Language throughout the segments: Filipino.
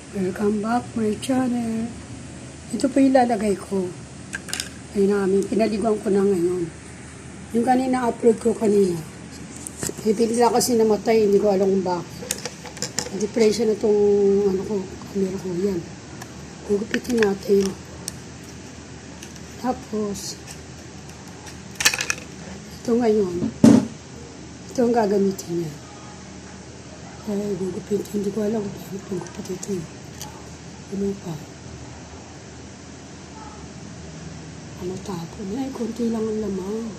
Welcome back my channel. Ito po yung lalagay ko. Ay namin, pinaliguan ko na ngayon. Yung kanina upload ko kanina. Eh, bigla kasi namatay, hindi ko alam kung bakit. Depression na itong camera ko. Yan. Gugupitin natin. Tapos, ito ngayon. Ito ang gagamitin niya. Ay, gugupitin. Hindi ko alam kung bakit gugupitin ito. Ano pa? Ano tapon? Ay, konti lang ang lamang.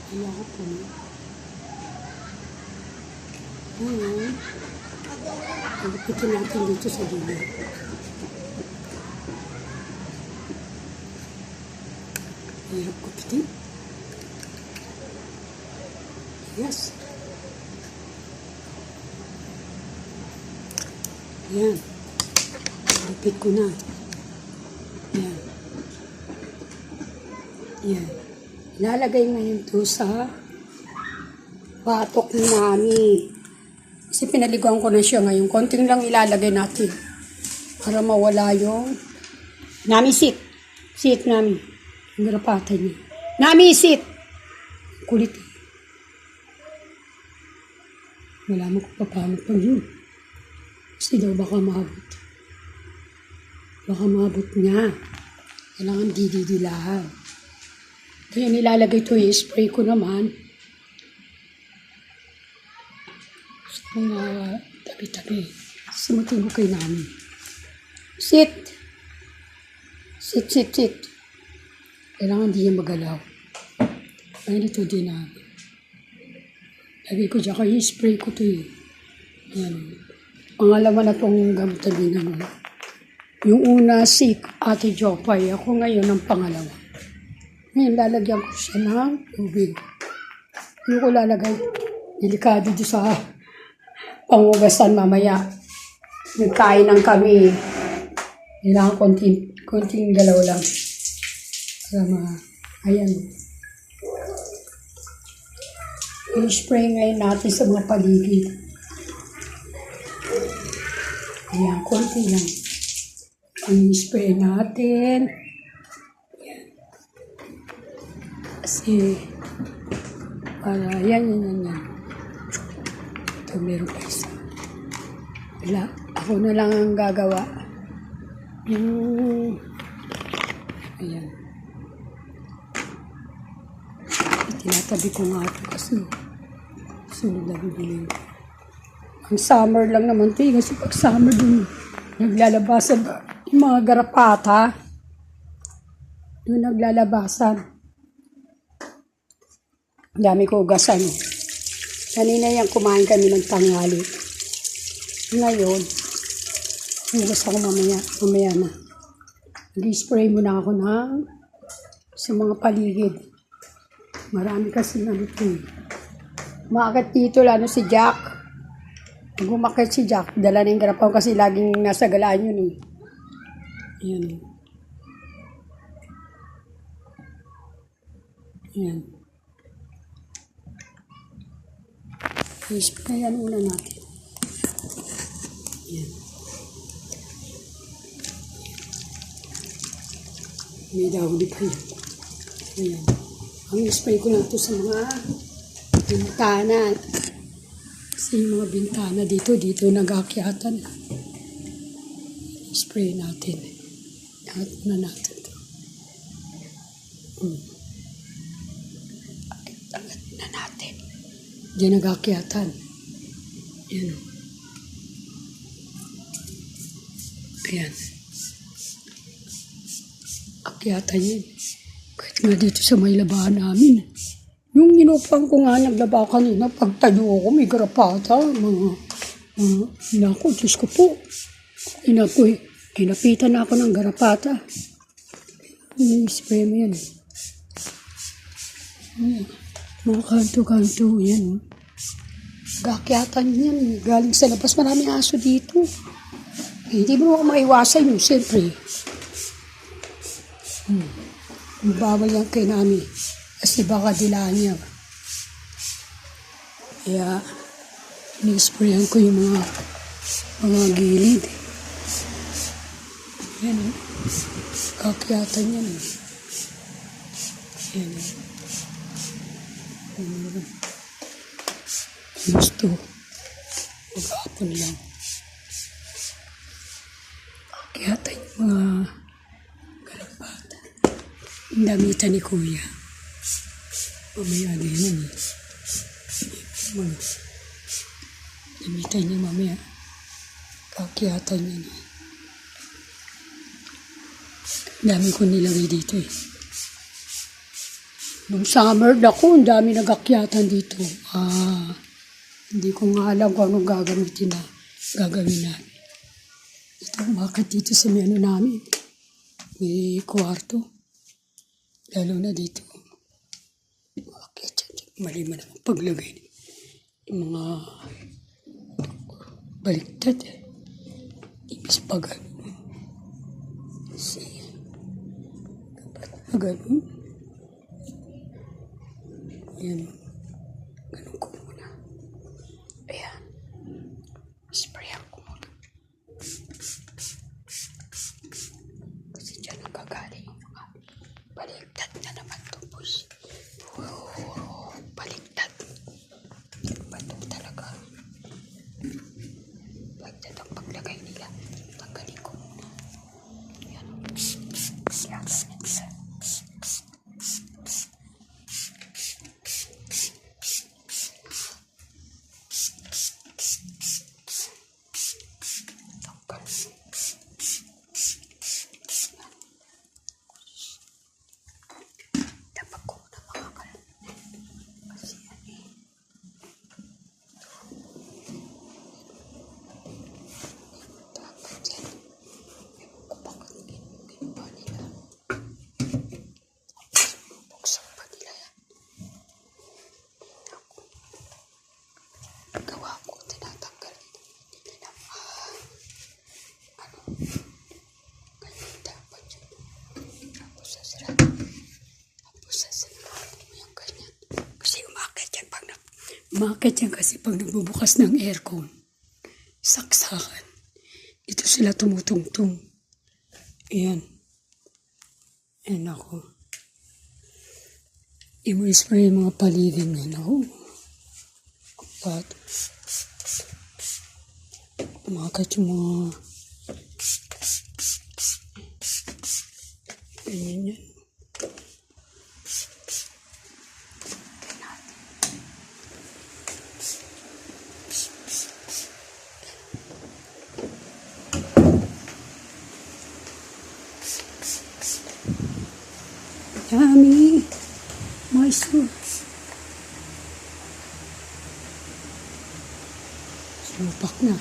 Kaya ko po. Ngayon, gugupitin natin dito sa dulo. Hirap gupitin. Yes. Yan. Lupit ko na. Yan. Yan. Ilalagay ngayon ito sa patok ni Mami. Kasi pinaliguan ko na siya ngayon. Konting lang ilalagay natin. Para mawala yung... Nami, sit. Sit, Nami. Ang garapatan niya. Nami, sit. Kulit. Wala mo kung paano pa yun. Kasi daw baka maabot. Baka maabot niya. Kailangan dididilahan. Kaya nilalagay ito, i-spray ko naman. Sa mga tabi-tabi. Sumutin ko kay Nami. Sit! Sit, sit, sit. Kailangan di niya magalaw. Ayun ito din namin. Lagay ko dyan, kaya i-spray ko ito eh. Ayan. Pangalawa na itong gamot na din naman. Yung una, si Ate Jopay. Ako ngayon ang pangalawa. Ngayon, lalagyan ko siya ng tubig. Yung ko lalagay. Delikado doon sa pangugasan mamaya. Nagkain ng kami. Kailangan konting galaw lang. Ayan. I-spray ngayon natin sa mga paligid. Ayan, konti lang. I-spray natin. Ayan. Kasi, para, yan. Ito, meron pa isa. Wala, ako na lang ang gagawa. Ayan. Tinatabi ko nga ito kasi sunod na bibilin ko. Ang summer lang naman ito kasi pag summer dun naglalabasan yung mga garapata. Doon naglalabasan. Dami ko ugasan. Kanina yan kumain kami ng tanghali. Ngayon, ugas ako mamaya na. Nag-spray muna ako sa mga paligid. Marami kasi ito eh. Maakat dito lalo si Jack. Pag umakit si Jack, dala na yung garapaw kasi laging nasa galaan yun eh. Ayan. Ayan. I-sprayan muna natin. Ayan. May dahuli pa yun. Ayan. Ang spray ko lang ito sa mga bintana. Kasi yung mga bintana dito nag-aakyatan. Spray natin. Lahat na natin ito. Agad na natin. Diyan nag-aakyatan. Yan. Ayan. Akyatan yan. Kahit nga dito sa may labahan namin. Yung inupang ko nga naglaba kanina, pagtayo ako, may garapata, Naku, Diyos ko po. Kinapitan ako ng garapata. Spray mo yan. Mga kanto-kanto, yan. Gakyatan yan. Galing sa labas, maraming aso dito. Hindi mo ako maiwasan yun, siyempre. Bawal yan kay Nami. Kasi baka dilaan niya. Kaya, ini-sprayan ko yung mga Mga gilid. Yan eh. Kakyatan yan eh. Yan eh. Gusto. Maghapon lang. Kakyatan yung mga kalapatan. Ang damitan ni Kuya. Mamaya din yan eh. Damitan niya mamaya. Kakyatan yan eh. Dami ko nilagay dito eh. Nung summer ako, ang dami nagakyatan dito. Hindi ko nga alam kung anong gagawin namin. Ito, bakit dito sa may ano namin? May kwarto. Lalo na dito. Mali man ang paglagay. Yung mga baliktad. Ibig pag ganun. Ayan. Ganun ko muna. Ayan. Sprayan ko muna. Kasi dyan ang gagaling yung mga baliktad na naman to, boys. Baliktad. Batok talaga. Baliktad ang paglagay nila. Tanggalin ko muna. Ayan. Ayan. Umakit yan kasi pag nagbubukas ng aircon, saksakan. Ito sila tumutungtong. Ayan. Ayan ako. I-spray yung mga paligid ngayon ako. But, umakit yung mga ganyan yan. Yummy! Moisture. Supak na.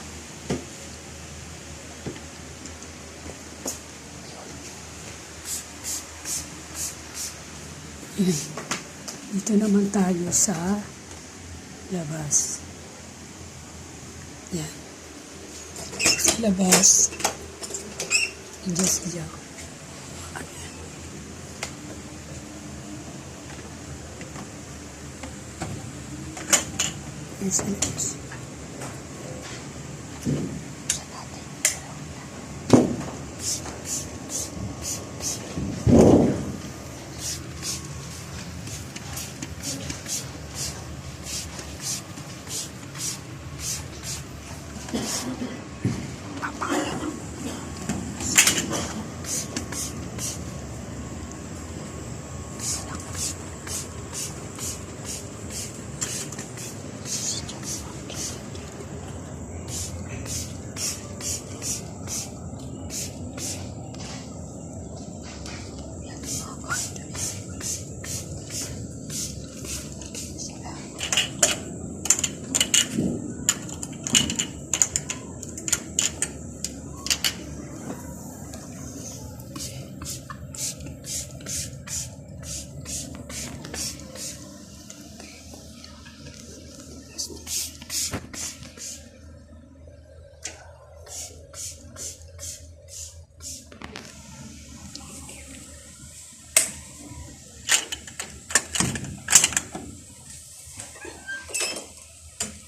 Ayan. Dito naman tayo sa labas. Yan. Sa labas. Diyan siya. Sa labas.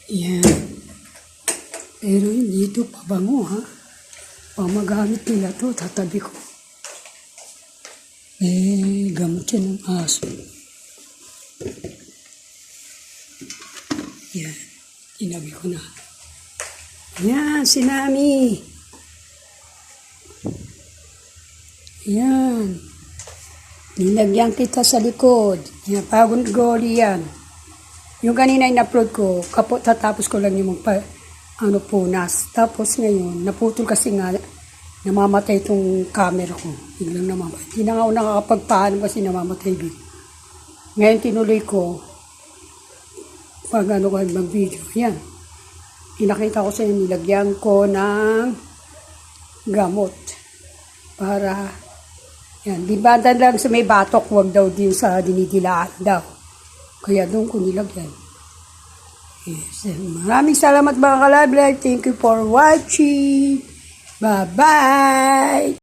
Yan. Pero hindi ito pabango ha. Pag magamit nila to, tatabi ko. Gamot yan ng aso. Yan. Tinabi ko na. Yan, si Nami. Yan. Nilagyan kita sa likod. Yan, pagod goli yan. Yung kanina in-upload ko, tatapos ko lang yung punas. Tapos ngayon, naputol kasi nga, namamatay itong camera ko. Biglang namamatay. Hindi na nga ako nakakapagpaano kasi namamatay din. Ngayon tinuloy ko, pag mag-video. Yan. Pinakita ko sa inyo, nilagyan ko ng gamot. Para, yan. Di ba lang sa may batok, huwag daw din sa dinidilaan daw. Kaya doon ko nilagyan. Yes. Maraming salamat mga kalab. Thank you for watching. Bye-bye!